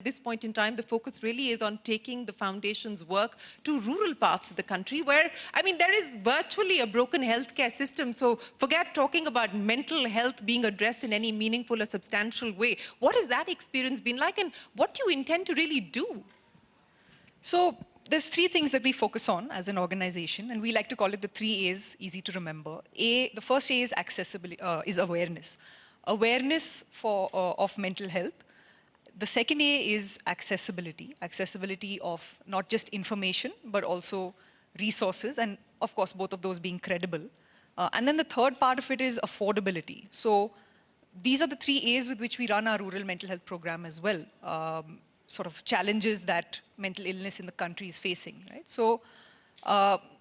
this point in time, the focus really is on taking the foundation's work to rural parts of the country where, I mean, there is virtually a broken healthcare system. So forget talking about mental health being addressed in any meaningful or substantial way. What has that experience been like, and what do you intend to really do? So there's three things that we focus on as an organization, and we like to call it the 3 A's, easy to remember. The first A is accessibility, is awareness. Awareness of mental health. The second A is accessibility. Accessibility of not just information, but also resources, and of course, both of those being credible. And then the third part of it is affordability. So these are the 3 A's with which we run our rural mental health program as well. Sort of challenges that mental illness in the country is facing, right? So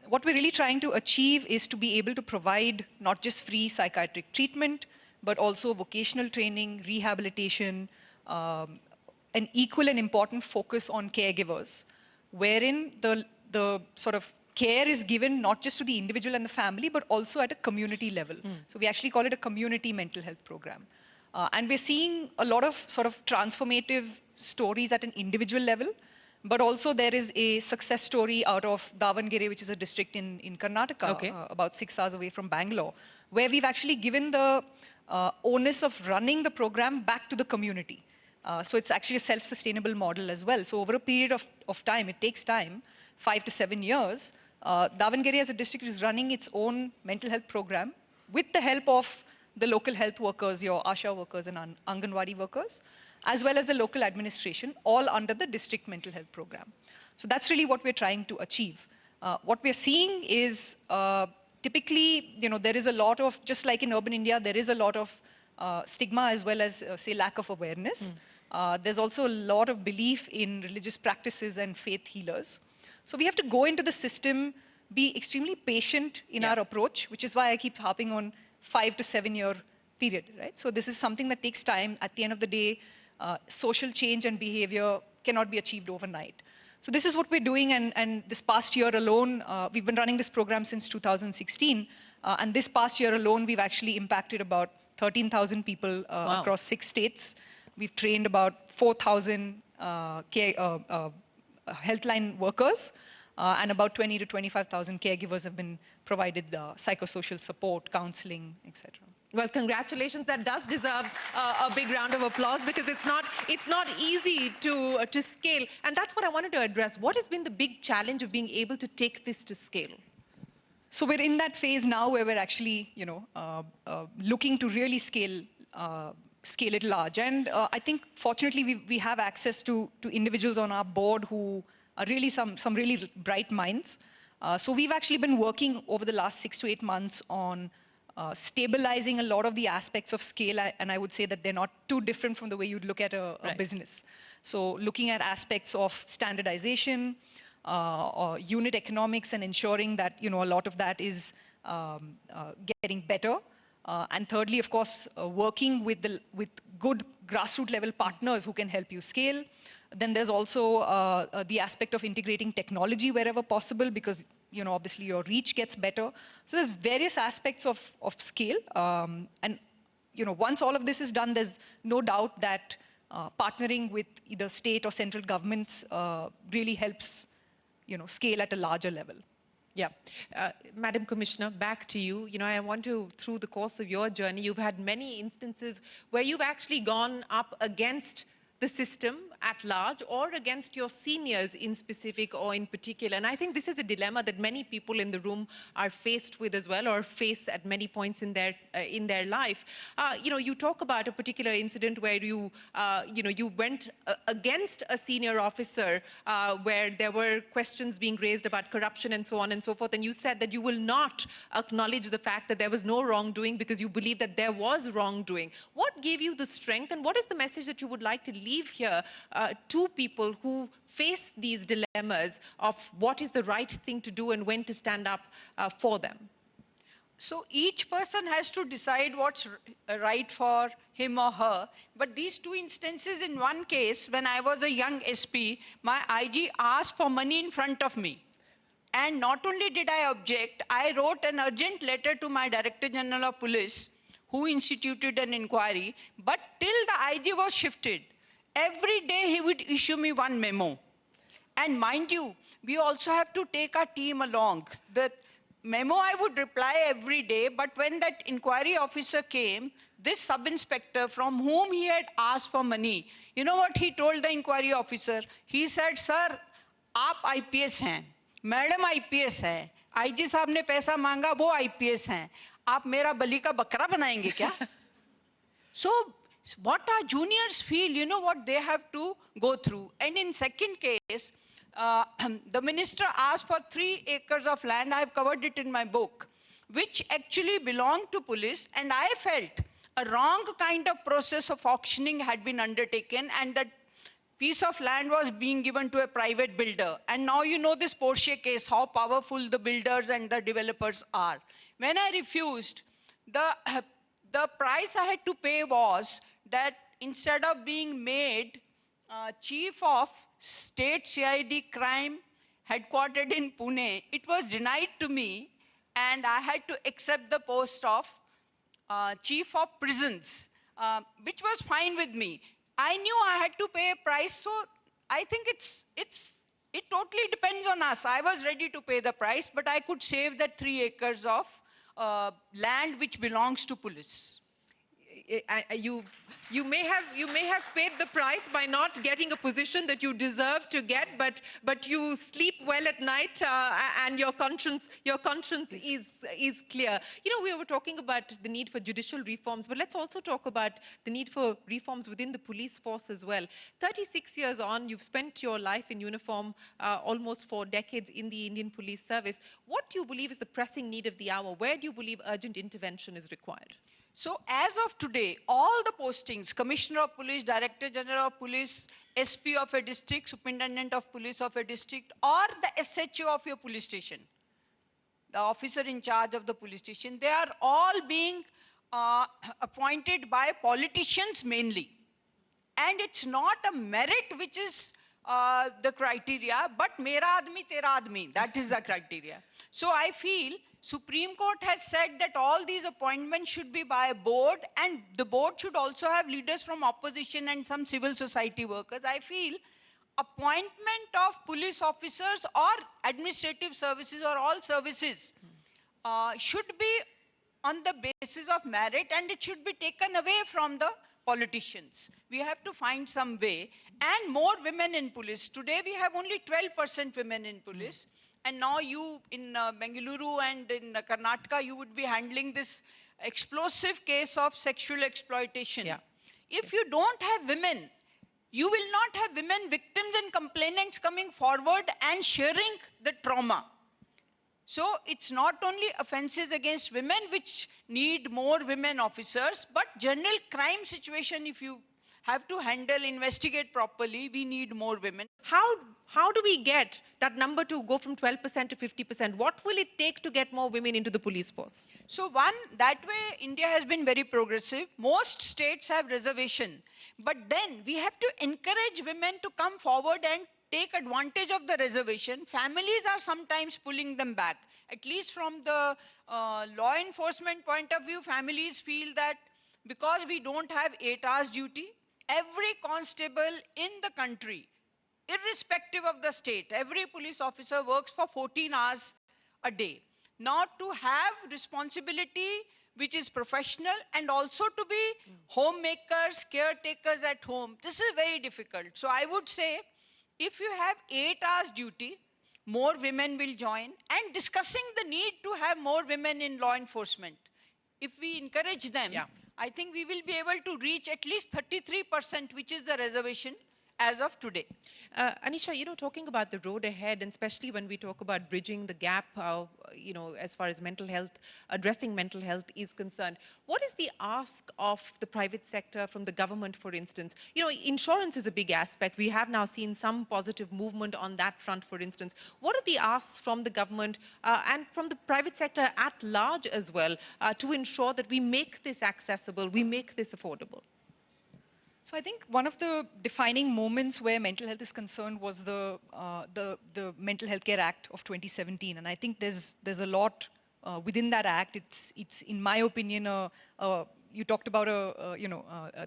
what we're really trying to achieve is to be able to provide not just free psychiatric treatment, but also vocational training, rehabilitation, an equal and important focus on caregivers, wherein the sort of care is given not just to the individual and the family, but also at a community level. So we actually call it a community mental health program. And we're seeing a lot of sort of transformative stories at an individual level, but also there is a success story out of Davangere, which is a district in Karnataka, about 6 hours away from Bangalore, where we've actually given the onus of running the program back to the community. So it's actually a self-sustainable model as well. So over a period of time, it takes time, 5 to 7 years, Davangere as a district is running its own mental health program with the help of the local health workers, your ASHA workers and Anganwadi workers, as well as the local administration, all under the district mental health program. So that's really what we're trying to achieve. What we're seeing is typically, there is a lot of, just like in urban India, there is a lot of stigma as well as, say, lack of awareness. There's also a lot of belief in religious practices and faith healers. So we have to go into the system, be extremely patient in our approach, which is why I keep harping on 5 to 7 year period, right? So this is something that takes time. At the end of the day, social change and behavior cannot be achieved overnight. So this is what we're doing, and this past year alone, we've been running this program since 2016, and this past year alone, we've actually impacted about 13,000 people across 6 states. We've trained about 4,000 healthline workers, and about 20 to 25,000 caregivers have been provided psychosocial support, counseling, etc. Well, congratulations. That does deserve a big round of applause, because it's not easy to scale. And that's what I wanted to address. What has been the big challenge of being able to take this to scale? So we're in that phase now where we're actually, looking to really scale it large. And I think, fortunately, we have access to individuals on our board who are really some really bright minds. So we've actually been working over the last 6 to 8 months on stabilizing a lot of the aspects of scale, and I would say that they're not too different from the way you'd look at a business. So looking at aspects of standardization, or unit economics, and ensuring that a lot of that is getting better. And thirdly, of course, working with good grassroots level partners who can help you scale. Then there's also the aspect of integrating technology wherever possible, because obviously your reach gets better. So there's various aspects of scale. And once all of this is done, there's no doubt that partnering with either state or central governments really helps scale at a larger level. Yeah. Madam Commissioner, back to you. I want to, through the course of your journey, you've had many instances where you've actually gone up against the system at large, or against your seniors in specific or in particular. And I think this is a dilemma that many people in the room are faced with as well, or face at many points in their life. You talk about a particular incident where you went against a senior officer where there were questions being raised about corruption and so on and so forth. And you said that you will not acknowledge the fact that there was no wrongdoing because you believe that there was wrongdoing. What gave you the strength, and what is the message that you would like to leave here to people who face these dilemmas of what is the right thing to do and when to stand up for them? So each person has to decide what's right for him or her. But these 2 instances, in one case, when I was a young SP, my IG asked for money in front of me. And not only did I object, I wrote an urgent letter to my Director General of Police, who instituted an inquiry, but till the IG was shifted, every day he would issue me one memo. And mind you, we also have to take our team along. The memo I would reply every day, but when that inquiry officer came, this sub-inspector from whom he had asked for money, you know what he told the inquiry officer? He said, sir, आप IPS हैं, madam IPS है, IG साहब ने पैसा मांगा, वो IPS हैं, आप मेरा बलि का बकरा बनाएंगे क्या? So what our juniors feel, you know what they have to go through. And in second case, the minister asked for 3 acres of land, I have covered it in my book, which actually belonged to police, and I felt a wrong kind of process of auctioning had been undertaken, and that piece of land was being given to a private builder. And now you know this Porsche case, how powerful the builders and the developers are. When I refused, the price I had to pay was that instead of being made chief of state CID crime headquartered in Pune, it was denied to me, and I had to accept the post of chief of prisons, which was fine with me. I knew I had to pay a price, so I think it totally depends on us. I was ready to pay the price, but I could save that 3 acres of land which belongs to police. You may have paid the price by not getting a position that you deserve to get, but you sleep well at night, and your conscience is clear. You know, we were talking about the need for judicial reforms, but let's also talk about the need for reforms within the police force as well. 36 years on, you've spent your life in uniform, almost 4 decades in the Indian Police Service. What do you believe is the pressing need of the hour? Where do you believe urgent intervention is required? So as of today, all the postings, Commissioner of Police, Director General of Police, SP of a district, Superintendent of Police of a district, or the SHO of your police station, the officer in charge of the police station, they are all being appointed by politicians mainly. And it's not a merit which is the criteria, but mera aadmi, tera aadmi, that is the criteria. So I feel Supreme Court has said that all these appointments should be by a board, and the board should also have leaders from opposition and some civil society workers. I feel appointment of police officers or administrative services or all services should be on the basis of merit, and it should be taken away from the politicians. We have to find some way, and more women in police. Today we have only 12% women in police. And now you, in Bengaluru and in Karnataka, you would be handling this explosive case of sexual exploitation. Yeah. If you don't have women, you will not have women victims and complainants coming forward and sharing the trauma. So it's not only offenses against women which need more women officers, but general crime situation, if you have to handle, investigate properly, we need more women. How do we get that number to go from 12% to 50%? What will it take to get more women into the police force? So one, that way India has been very progressive. Most states have reservation. But then we have to encourage women to come forward and take advantage of the reservation. Families are sometimes pulling them back. At least from the law enforcement point of view, families feel that because we don't have 8 hours duty, every constable in the country, irrespective of the state, every police officer works for 14 hours a day. Now to have responsibility which is professional and also to be homemakers, caretakers at home, this is very difficult. So I would say if you have 8 hours duty, more women will join, and discussing the need to have more women in law enforcement. If we encourage them, I think we will be able to reach at least 33%, which is the reservation as of today. Anisha, you know, talking about the road ahead, and especially when we talk about bridging the gap, you know, as far as mental health, addressing mental health is concerned, what is the ask of the private sector from the government, for instance? You know, insurance is a big aspect. We have now seen some positive movement on that front, for instance. What are the asks from the government and from the private sector at large as well to ensure that we make this accessible, we make this affordable? So I think one of the defining moments where mental health is concerned was the Mental Health Care Act of 2017, and I think there's a lot within that act. It's in my opinion a you talked about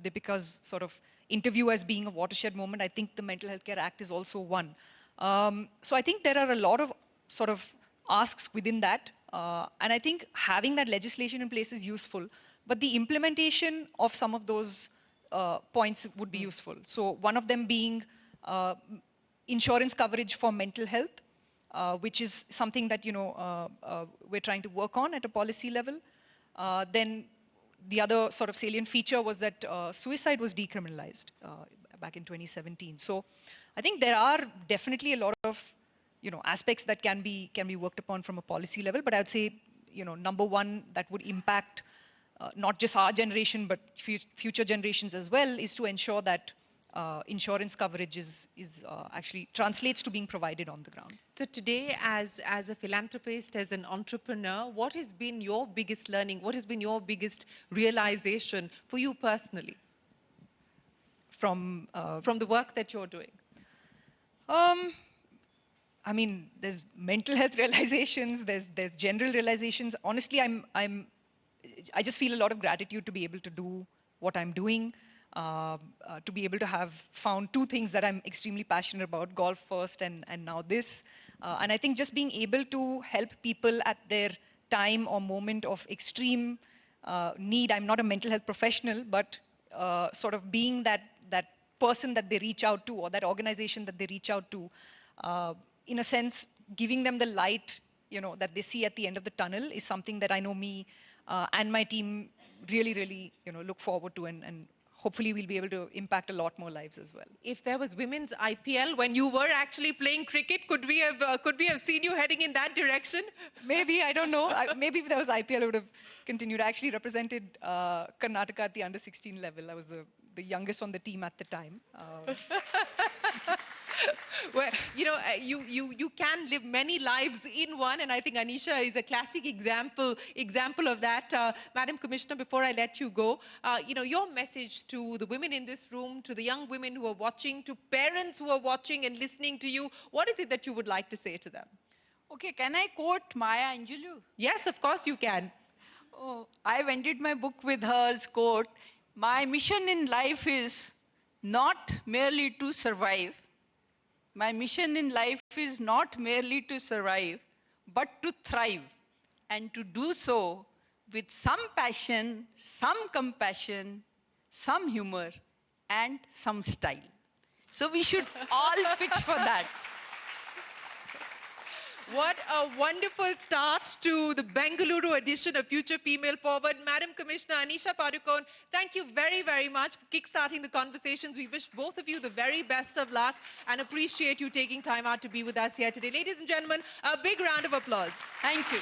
Deepika's sort of interview as being a watershed moment. I think the Mental Health Care Act is also one. So I think there are a lot of sort of asks within that. And I think having that legislation in place is useful. But the implementation of some of those points would be useful. So one of them being insurance coverage for mental health, which is something that we're trying to work on at a policy level. Then the other sort of salient feature was that suicide was decriminalized back in 2017. So I think there are definitely a lot of aspects that can be worked upon from a policy level. But I would say number one that would impact not just our generation but future generations as well is to ensure that insurance coverage is actually translates to being provided on the ground. So today, as a philanthropist, as an entrepreneur, what has been your biggest learning? What has been your biggest realization for you personally From the work that you're doing? I mean, there's mental health realizations, there's general realizations. Honestly, I just feel a lot of gratitude to be able to do what I'm doing. To be able to have found two things that I'm extremely passionate about, golf first and now this. And I think just being able to help people at their time or moment of extreme need. I'm not a mental health professional, but sort of being that person that they reach out to or that organization that they reach out to, in a sense, giving them the light that they see at the end of the tunnel is something that I know me and my team really look forward to, and hopefully we'll be able to impact a lot more lives as well. If there was women's IPL when you were actually playing cricket, could we have seen you heading in that direction? Maybe, I don't know. Maybe if there was IPL, I would have continued. I actually represented Karnataka at the under-16 level. I was the youngest on the team at the time. Well, you can live many lives in one, and I think Anisha is a classic example of that. Madam Commissioner, before I let you go, your message to the women in this room, to the young women who are watching, to parents who are watching and listening to you, what is it that you would like to say to them? Okay, can I quote Maya Angelou? Yes, of course you can. Oh, I've ended my book with her quote, "My mission in life is not merely to survive. My mission in life is not merely to survive, but to thrive, and to do so with some passion, some compassion, some humor, and some style." So we should all pitch for that. What a wonderful start to the Bengaluru edition of Future Female Forward. Madam Commissioner Anisha Padukone, thank you very much for kickstarting the conversations. We wish both of you the very best of luck and appreciate you taking time out to be with us here today. Ladies and gentlemen, a big round of applause. Thank you.